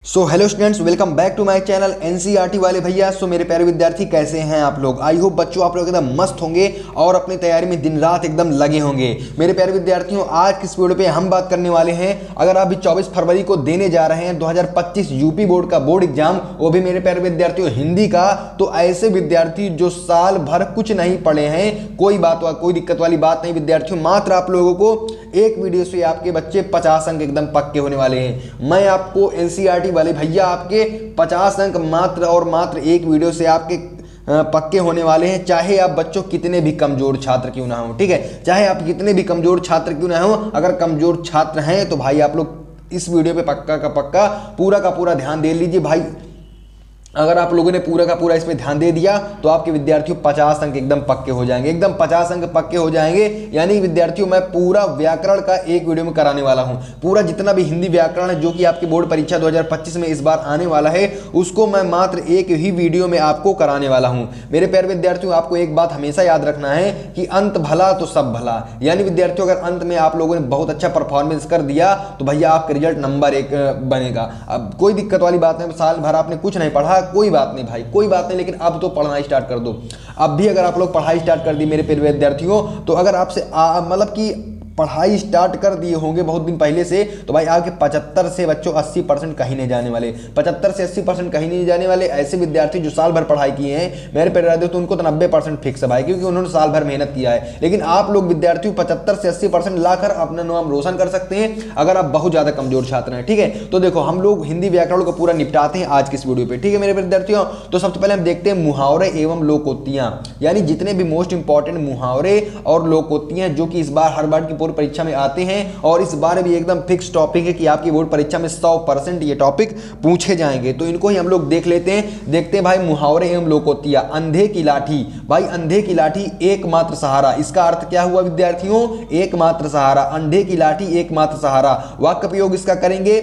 So hello students, welcome back to my channel NCERT वाले भैया। सो मेरे प्यारे विद्यार्थी, कैसे हैं आप लोग? आई होप बच्चों आप लोग एकदम मस्त होंगे और अपनी तैयारी में दिन रात एकदम लगे होंगे। मेरे प्यारे विद्यार्थियों, आज की इस वीडियो पे हम बात करने वाले हैं, अगर आप भी 24 फरवरी को देने जा रहे हैं 2025 यूपी बोर्ड का बोर्ड एग्जाम, वो भी मेरे प्यारे विद्यार्थियों हिंदी का, तो ऐसे विद्यार्थी जो साल भर कुछ नहीं पढ़े हैं, कोई दिक्कत वाली बात नहीं विद्यार्थियों, मात्र आप लोगों को एक वीडियो से आपके बच्चे 50 अंक एकदम पक्के होने वाले हैं। मैं आपको एनसीईआरटी वाले भैया आपके 50 अंक मात्र और मात्र एक वीडियो से आपके पक्के होने वाले हैं, चाहे आप बच्चों कितने भी कमजोर छात्र क्यों ना हो। ठीक है, चाहे आप कितने भी कमजोर छात्र क्यों ना हो, अगर कमजोर छात्र हैं तो भाई आप लोग इस वीडियो पे पक्का का पक्का पूरा का पूरा ध्यान दे लीजिए भाई। अगर आप लोगों ने पूरा का पूरा इसमें ध्यान दे दिया तो आपके विद्यार्थियों 50 अंक एकदम पक्के हो जाएंगे, एकदम 50 अंक पक्के हो जाएंगे। यानी विद्यार्थियों मैं पूरा व्याकरण का एक वीडियो में कराने वाला हूं, पूरा जितना भी हिंदी व्याकरण है जो कि आपकी बोर्ड परीक्षा 2025 में इस बार आने वाला है, उसको मैं मात्र एक ही वीडियो में आपको कराने वाला हूं। मेरे प्यारे विद्यार्थियों, आपको एक बात हमेशा याद रखना है कि अंत भला तो सब भला। यानी विद्यार्थियों, अगर अंत में आप लोगों ने बहुत अच्छा परफॉर्मेंस कर दिया तो भैया आपका रिजल्ट नंबर 1 बनेगा। अब कोई दिक्कत वाली बात नहीं, साल भर आपने कुछ नहीं पढ़ा, कोई बात नहीं भाई, कोई बात नहीं, लेकिन अब तो पढ़ना स्टार्ट कर दो। अब भी अगर आप लोग पढ़ाई स्टार्ट कर दी मेरे प्यारे विद्यार्थियों, तो अगर आपसे मतलब कि पढ़ाई स्टार्ट कर दिए होंगे बहुत दिन पहले से, तो भाई आपके 75 से बच्चों 80% कहीं नहीं जाने वाले। 75 से 80% कहीं नहीं जाने वाले। ऐसे विद्यार्थी जो साल भर पढ़ाई किए हैं मेरे प्यारे विद्यार्थियों, तो उनको तो 90% फिक्स है भाई, क्योंकि उन्होंने साल भर मेहनत किया है। लेकिन आप लोग विद्यार्थी 75 से 80% लाकर अपना नाम रोशन कर सकते हैं अगर आप बहुत ज्यादा कमजोर छात्र हैं। ठीक है, तो देखो हम लोग हिंदी व्याकरण को पूरा निपटाते हैं आज की इस वीडियो पे। ठीक है मेरे विद्यार्थियों, तो सबसे पहले हम देखते हैं मुहावरे एवं लोकोक्तियां, यानी जितने भी मोस्ट इंपॉर्टेंट मुहावरे और लोकोक्तियां जो कि इस बार हर बार की पूर्व परीक्षा में आते हैं, और इस बार भी एकदम फिक्स टॉपिक है कि आपकी बोर्ड परीक्षा में 100% ये टॉपिक पूछे जाएंगे। तो इनको ही हम लोग देख लेते हैं। देखते हैं भाई मुहावरे एवं लोकोक्तियां। अंधे की लाठी, भाई अंधे की लाठी एकमात्र सहारा, इसका अर्थ क्या हुआ विद्यार्थियों? एकमात्र सहारा। अंधे की लाठी एकमात्र सहारा। वाक्य प्रयोग इसका करेंगे,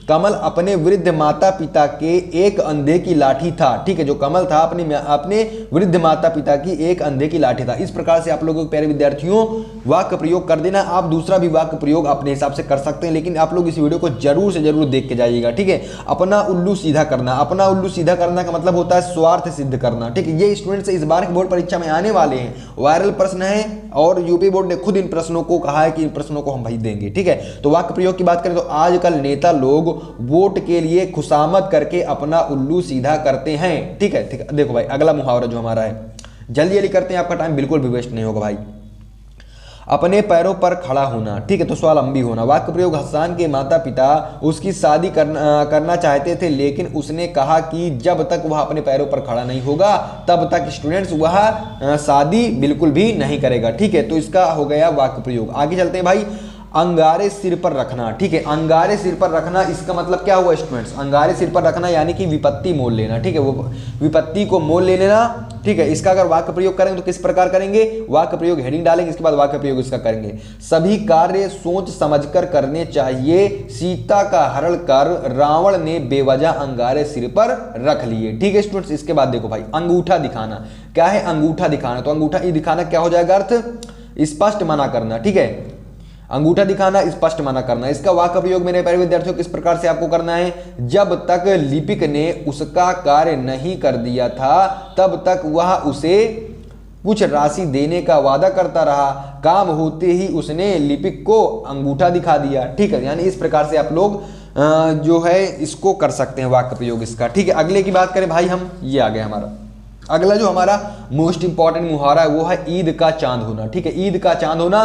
कमल अपने वृद्ध माता पिता के एक अंधे की लाठी था। ठीक है, जो कमल था अपने वृद्ध माता पिता की एक अंधे की लाठी था। इस प्रकार से आप लोगों के प्यारे विद्यार्थियों वाक्य प्रयोग कर देना। आप दूसरा भी वाक्य प्रयोग अपने हिसाब से कर सकते हैं, लेकिन आप लोग इस वीडियो को जरूर से जरूर देख के जाइएगा। ठीक है, अपना उल्लू सीधा करना। अपना उल्लू सीधा करना का मतलब होता है स्वार्थ सिद्ध करना। ठीक है, ये स्टूडेंट्स इस बार की बोर्ड परीक्षा में आने वाले हैं, वायरल प्रश्न है और यूपी बोर्ड ने खुद इन प्रश्नों को कहा है कि इन प्रश्नों को हम भाई देंगे। ठीक है, तो वाक्य प्रयोग की बात करें तो आजकल नेता लोग वोट के लिए खुशामद करके अपना उल्लू सीधा करते हैं। ठीक है, ठीक है, देखो भाई अगला मुहावरा जो हमारा है, जल्दी जल्दी करते हैं, आपका टाइम बिल्कुल भी वेस्ट नहीं होगा भाई। अपने पैरों पर खड़ा होना। ठीक है, तो स्वावलंबी होना। वाक्य प्रयोग, हसन के माता पिता उसकी शादी करना चाहते थे, लेकिन उसने कहा कि जब तक वह अपने पैरों पर खड़ा नहीं होगा तब तक स्टूडेंट्स वह शादी बिल्कुल भी नहीं करेगा। ठीक है, तो इसका हो गया वाक्य प्रयोग। आगे चलते हैं भाई। अंगारे सिर पर रखना। ठीक है, अंगारे सिर पर रखना, इसका मतलब क्या हुआ स्टूडेंट्स? अंगारे सिर पर रखना यानी कि विपत्ति मोल लेना। ठीक है, वो विपत्ति को मोल ले लेना। ठीक है, इसका अगर वाक्य प्रयोग करेंगे तो किस प्रकार करेंगे? वाक्य प्रयोग हेडिंग डालेंगे, इसके बाद वाक्य प्रयोग इसका करेंगे। सभी कार्य सोच समझकर करने चाहिए, सीता का हरण कर रावण ने बेवजह अंगारे सिर पर रख लिए। ठीक है स्टूडेंट्स, इसके बाद देखो भाई, अंगूठा दिखाना। क्या है अंगूठा दिखाना? तो अंगूठा ये दिखाना क्या हो जाएगा अर्थ? स्पष्ट मना करना। ठीक है, अंगूठा दिखाना, स्पष्ट मना करना। इसका वाक्य प्रयोग मेरे प्यारे विद्यार्थियों किस प्रकार से आपको करना है? जब तक लिपिक ने उसका कार्य नहीं कर दिया था तब तक वह उसे कुछ राशि देने का वादा करता रहा, काम होते ही उसने लिपिक को अंगूठा दिखा दिया। ठीक है, यानी इस प्रकार से आप लोग जो है इसको कर सकते हैं वाक्य प्रयोग इसका। ठीक है, अगले की बात करें भाई हम, ये आ गया हमारा अगला जो हमारा मोस्ट इंपॉर्टेंट मुहावरा है वो है ईद का चांद होना। ठीक है, ईद का चांद होना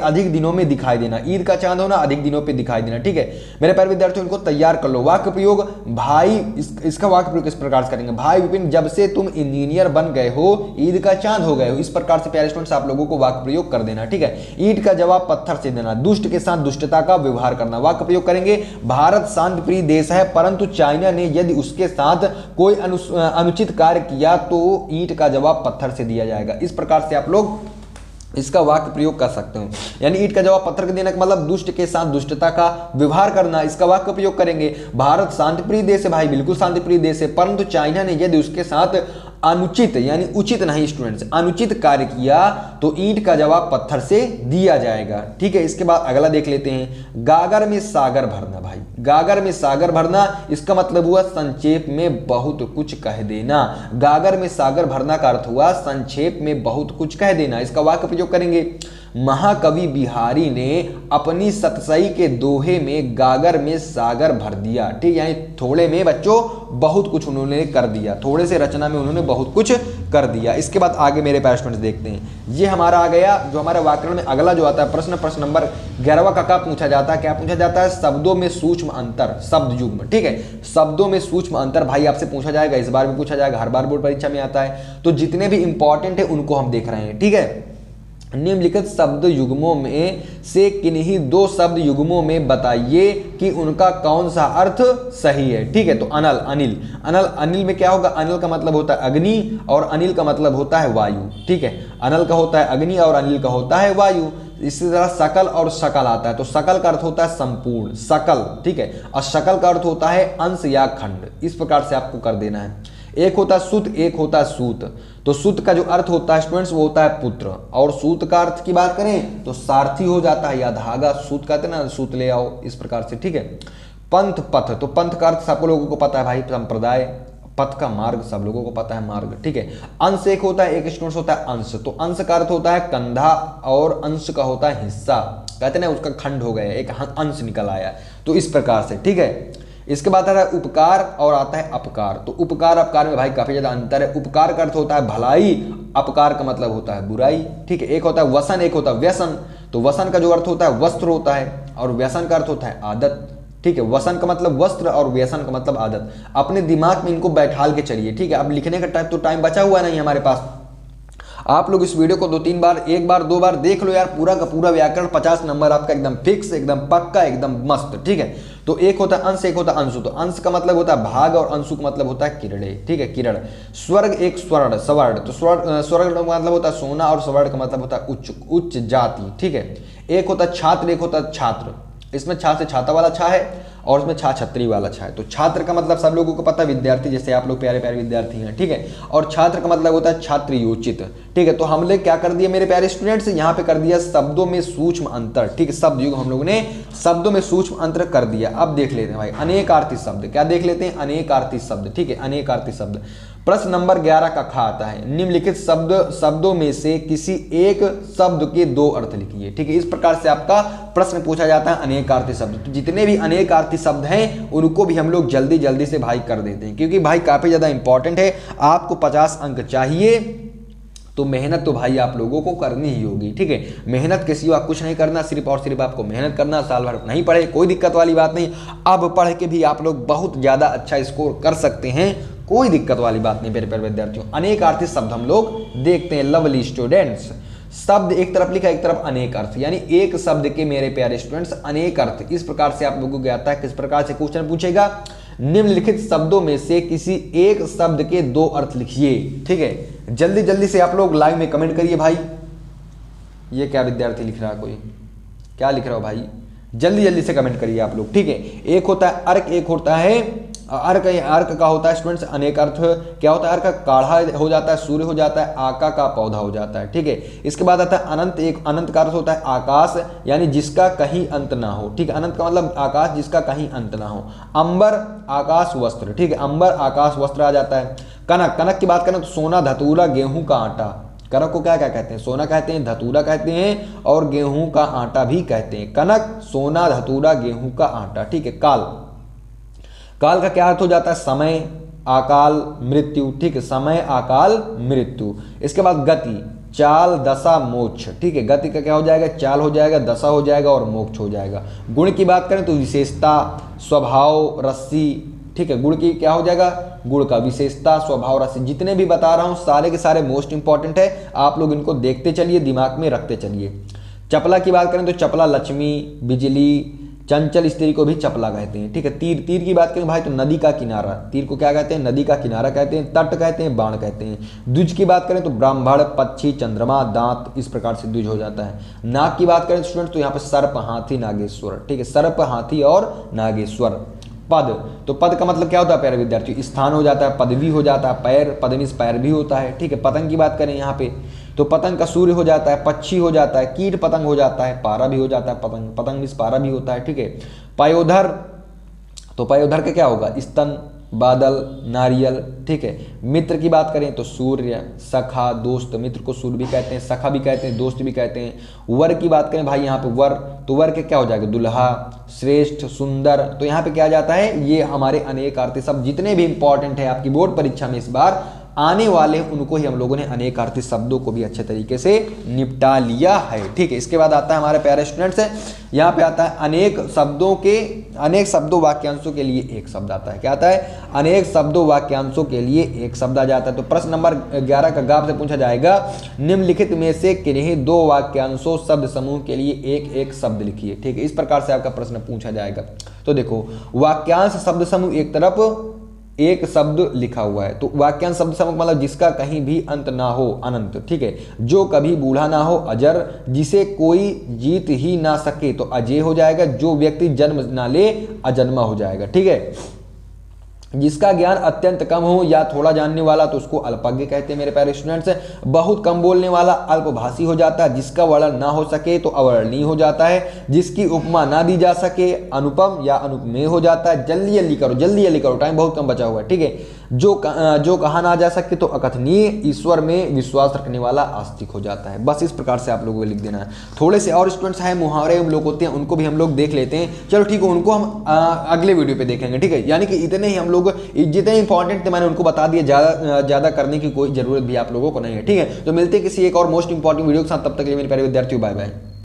अधिक दिनों में दिखाई देना। ईद का चांद होना अधिक दिनों पे दिखाई देना। ठीक है मेरे प्यारे विद्यार्थियों, इनको तैयार कर लो। वाक्य प्रयोग भाई, इसका वाक्य प्रयोग किस प्रकार से करेंगे? भाई विपिन, जब से तुम इंजीनियर बन गए हो ईद का चांद हो गए हो। इस प्रकार से प्यारे स्टूडेंट्स आप लोगों को वाक्य प्रयोग कर देना। ठीक है, ईद का जवाब पत्थर से देना। दुष्ट के साथ दुष्टता का व्यवहार करना। वाक्य प्रयोग करेंगे, भारत शांति प्रिय देश है, परंतु चाइना ने यदि उसके साथ कोई अनुचित कार्य किया तो ईंट का जवाब पत्थर से दिया जाएगा। इस प्रकार से आप लोग इसका वाक्य प्रयोग कर सकते हो। यानी ईंट का जवाब पत्थर के देने का मतलब दुष्ट के साथ दुष्टता का व्यवहार करना। इसका वाक्य प्रयोग करेंगे, भारत शांतिप्रिय देश है भाई, बिल्कुल शांतिप्रिय देश है, परंतु चाइना ने यदि उसके साथ अनुचित यानी उचित नहीं स्टूडेंट्स, अनुचित कार्य किया तो ईंट का जवाब पत्थर से दिया जाएगा। ठीक है, इसके बाद अगला देख लेते हैं, गागर में सागर भरना। भाई गागर में सागर भरना, इसका मतलब हुआ संक्षेप में बहुत कुछ कह देना। गागर में सागर भरना का अर्थ हुआ संक्षेप में बहुत कुछ कह देना। इसका वाक्य प्रयोग करेंगे, महाकवि बिहारी ने अपनी सतसई के दोहे में गागर में सागर भर दिया। ठीक, यानी थोड़े में बच्चों बहुत कुछ उन्होंने कर दिया, थोड़े से रचना में उन्होंने बहुत कुछ कर दिया। इसके बाद आगे मेरे प्यारे स्टूडेंट्स देखते हैं, ये हमारा आ गया जो हमारे व्याकरण में अगला जो आता है प्रश्न, प्रश्न नंबर 11 का पूछा जाता है। क्या पूछा जाता है? शब्दों में सूक्ष्म अंतर, शब्द युग्म। ठीक है, शब्दों में सूक्ष्म अंतर भाई आपसे पूछा जाएगा, इस बार भी पूछा जाएगा, हर बार बोर्ड परीक्षा में आता है। तो जितने भी इंपॉर्टेंट है उनको हम देख रहे हैं। ठीक है, निम्नलिखित शब्द युग्मों में से किन्हीं दो शब्द युग्मों में बताइए कि उनका कौन सा अर्थ सही है। ठीक है, तो अनल, अनिल, अनल, अनिल में क्या होगा? अनिल का मतलब होता है अग्नि और अनिल का मतलब होता है वायु। ठीक है, अनल का होता है अग्नि और अनिल का होता है वायु। इसी तरह सकल और सकल आता है, तो सकल का अर्थ होता है संपूर्ण, सकल। ठीक है, और सकल का अर्थ होता है अंश या खंड। इस प्रकार से आपको कर देना है। एक होता है सुत, एक होता है सूत। तो सुत का जो अर्थ होता है स्टूडेंट्स वो होता है पुत्र, और सूत का अर्थ की बात करें तो सारथी हो जाता है या धागा। सूत कहते हैं ना, सूत ले आओ, इस प्रकार से। ठीक है, पंथ, पथ, तो पंथ का अर्थ सब लोगों को पता है भाई, संप्रदाय। पथ का मार्ग सब लोगों को पता है, मार्ग। ठीक है, अंश एक होता है, एक स्टूडेंट्स होता है अंश। तो अंश का अर्थ होता है कंधा और अंश का होता है हिस्सा, कहते हैं ना उसका खंड हो गया, एक अंश निकल आया। तो इस प्रकार से। ठीक है, इसके बाद आता है उपकार और आता है अपकार। तो उपकार अपकार में भाई काफी ज्यादा अंतर है। उपकार का अर्थ होता है भलाई, अपकार का मतलब होता है बुराई। ठीक है, एक होता है वसन, एक होता है व्यसन। तो वसन का जो अर्थ होता है वस्त्र होता है, और व्यसन का अर्थ होता है आदत। ठीक है, वसन का मतलब वस्त्र और व्यसन का मतलब आदत। अपने दिमाग में इनको बैठाल के चलिए। ठीक है, अब लिखने का टाइम बचा हुआ नहीं हमारे पास। आप लोग इस वीडियो को 2-3 बार, एक बार 2 बार देख लो यार, पूरा का पूरा व्याकरण 50 नंबर आपका एकदम फिक्स, एकदम पक्का, एकदम मस्त। ठीक है, तो एक होता है अंश, एक होता है अंशु। तो अंश का मतलब होता है भाग और अंशु का मतलब होता है किरणें। ठीक है, किरण। स्वर्ग एक स्वर्ण, स्वर्ण। तो स्वर्ग का मतलब होता है सोना और स्वर्ण का मतलब होता है उच्च, उच्च जाति। ठीक है, एक होता है छात्र, एक होता है छात्र। इसमें छा से छाता वाला छा है और इसमें छा छतरी वाला छा है। तो छात्र का मतलब सब लोगों को पता है विद्यार्थी, जैसे आप लोग प्यारे प्यारे विद्यार्थी हैं। ठीक है, और छात्र का मतलब होता है छात्र योचित। ठीक है, तो हमने क्या कर दिया मेरे प्यारे स्टूडेंट्स, यहाँ पे कर दिया शब्दों में सूक्ष्म अंतर। ठीक है, शब्द युग हम लोगों ने शब्दों में सूक्ष्म अंतर कर दिया। अब देख लेते हैं भाई अनेकार्थी शब्द। क्या देख लेते हैं? अनेकार्थी शब्द। ठीक है, अनेकार्थी शब्द। प्रश्न नंबर 11 का खा आता है, निम्नलिखित शब्दों में से किसी एक शब्द के 2 अर्थ लिखिए। ठीक है, इस प्रकार से आपका प्रश्न पूछा जाता है अनेकार्थी शब्द। तो जितने भी अनेकार्थी शब्द हैं उनको भी हम लोग जल्दी जल्दी से भाई कर देते हैं, क्योंकि भाई काफी ज्यादा इंपॉर्टेंट है। आपको 50 अंक चाहिए तो मेहनत तो भाई आप लोगों को करनी ही होगी। ठीक है, मेहनत के सिवा कुछ नहीं करना, सिर्फ और सिर्फ आपको मेहनत करना। साल भर नहीं पढ़े कोई दिक्कत वाली बात नहीं, अब पढ़ के भी आप लोग बहुत ज्यादा अच्छा स्कोर कर सकते हैं, कोई दिक्कत वाली बात नहीं मेरे प्यारे विद्यार्थियों। अनेकार्थी शब्द हम लोग देखते हैं। लवली स्टूडेंट्स, शब्द एक तरफ लिखा, एक तरफ अनेक अर्थ, यानी एक शब्द के मेरे प्यारे स्टूडेंट्स अनेक अर्थ। इस प्रकार से आप लोगों को आता है किस प्रकार से क्वेश्चन पूछेगा, निम्नलिखित शब्दों में से किसी एक शब्द के 2 अर्थ लिखिए। ठीक है, जल्दी जल्दी से आप लोग लाइव में कमेंट करिए भाई। ये क्या विद्यार्थी लिख रहा है, कोई क्या लिख रहा हो भाई? जल्दी जल्दी से कमेंट करिए आप लोग। ठीक है, एक होता है अर्क, एक होता है अर्क। अर्क का होता है स्टूडेंट्स अनेक अर्थ। क्या होता है? अर्क काढ़ा हो जाता है, सूर्य हो जाता है, आका का पौधा हो जाता है। ठीक है, इसके बाद आता है अनंत। एक अनंत का अर्थ होता है आकाश, यानी जिसका कहीं अंत ना हो। ठीक है, अनंत का मतलब आकाश जिसका कहीं अंत ना हो। अंबर, आकाश, वस्त्र। ठीक है, अंबर, आकाश, वस्त्र आ जाता है। कनक, कनक की बात करें तो सोना, धतूरा, गेहूं का आटा। कनक को क्या क्या कहते हैं? सोना कहते हैं, धतूरा कहते हैं और गेहूं का आटा भी कहते हैं। कनक, सोना, धतूरा, गेहूं का आटा। ठीक है, काल, काल का क्या अर्थ हो जाता है? समय, अकाल, मृत्यु। ठीक है, समय, अकाल, मृत्यु। इसके बाद गति, चाल, दशा, मोक्ष। ठीक है, गति का क्या हो जाएगा? चाल हो जाएगा, दशा हो जाएगा और मोक्ष हो जाएगा। गुण की बात करें तो विशेषता, स्वभाव, रस्सी। ठीक है, गुण की क्या हो जाएगा? गुण का विशेषता, स्वभाव, रस्सी। जितने भी बता रहा हूं सारे के सारे मोस्ट इंपॉर्टेंट है, आप लोग इनको देखते चलिए, दिमाग में रखते चलिए। चपला की बात करें तो चपला लक्ष्मी, बिजली, चंचल स्त्री को भी चपला कहते हैं। ठीक है, तीर, तीर की बात करें भाई तो नदी का किनारा। तीर को क्या कहते हैं? नदी का किनारा कहते हैं। तट कहते हैं, बाण कहते हैं। द्विज की बात करें तो ब्राह्मण, पक्षी, चंद्रमा, दांत, इस प्रकार से द्विज हो जाता है। नाग की बात करें स्टूडेंट तो यहाँ पे सर्प, हाथी, नागेश्वर। ठीक है, सर्प, हाथी और नागेश्वर। पद, तो पद का मतलब क्या होता है प्यारे विद्यार्थियों, स्थान हो जाता है, पदवी हो जाता है, पैर, पद मीन्स पैर भी होता है, ठीक है। पतंग की बात करें यहाँ पे तो पतंग का सूर्य हो जाता है, पक्षी हो जाता है, कीट पतंग हो जाता है, पारा भी हो जाता है, पतंग, पतंग मीन्स पारा भी होता है, ठीक है। पयोधर, तो पयोधर का क्या होगा, स्तन, बादल, नारियल, ठीक है। मित्र की बात करें तो सूर्य, सखा, दोस्त, मित्र को सूर्य भी कहते हैं, सखा भी कहते हैं, दोस्त भी कहते हैं। वर की बात करें भाई यहाँ पे वर, तो वर के क्या हो जाएगा, दुल्हा, श्रेष्ठ, सुंदर, तो यहाँ पे क्या जाता है, ये हमारे अनेकार्थी शब्द जितने भी इंपॉर्टेंट है आपकी बोर्ड परीक्षा में इस बार आने वाले उनको ही हम लोगों ने अनेकार्थी शब्दों को भी अच्छे तरीके से निपटा लिया है, ठीक है। इसके बाद आता है हमारे प्यारे स्टूडेंट्स है, यहाँ पे आता है अनेक शब्दों वाक्यांशों के लिए एक शब्द आता है, क्या आता है, अनेक शब्दों वाक्यांशों के लिए एक शब्द आ जाता है। तो प्रश्न नंबर 11 का गाप से पूछा जाएगा, निम्नलिखित में से किन्हीं दो वाक्यांशों शब्द समूह के लिए एक एक शब्द लिखिए, ठीक है। इस प्रकार से आपका प्रश्न पूछा जाएगा। तो देखो वाक्यांश शब्द समूह एक तरफ एक शब्द लिखा हुआ है, तो वाक्यांश शब्द समूह मतलब जिसका कहीं भी अंत ना हो, अनंत, ठीक है। जो कभी बूढ़ा ना हो, अजर, जिसे कोई जीत ही ना सके तो अजय हो जाएगा, जो व्यक्ति जन्म ना ले अजन्मा हो जाएगा, ठीक है। जिसका ज्ञान अत्यंत कम हो या थोड़ा जानने वाला तो उसको अल्पज्ञ कहते हैं मेरे प्यारे स्टूडेंट्स। बहुत कम बोलने वाला अल्पभाषी हो जाता है, जिसका वर्णन ना हो सके तो अवर्णनीय हो जाता है, जिसकी उपमा ना दी जा सके अनुपम या अनुपमेय हो जाता है। जल्दी जल्दी करो, टाइम बहुत कम बचा हुआ है, ठीक है। जो कहा ना जा सके तो अकथनीय, ईश्वर में विश्वास रखने वाला आस्तिक हो जाता है। बस इस प्रकार से आप लोगों को लिख देना है। थोड़े से और स्टूडेंट्स हैं, मुहावरे हम लोग होते हैं, उनको भी हम लोग देख लेते हैं। चलो ठीक है, उनको हम अगले वीडियो पे देखेंगे, ठीक है। यानी कि इतने ही हम लोग जितने इंपॉर्टेंट थे मैंने उनको बता दिया, ज़्यादा करने की कोई जरूरत भी आप लोगों को नहीं है, ठीक है। तो मिलते हैं किसी एक और मोस्ट इंपॉर्टेंट वीडियो के साथ, तब तक के लिए मेरे प्यारे विद्यार्थियों बाय बाय।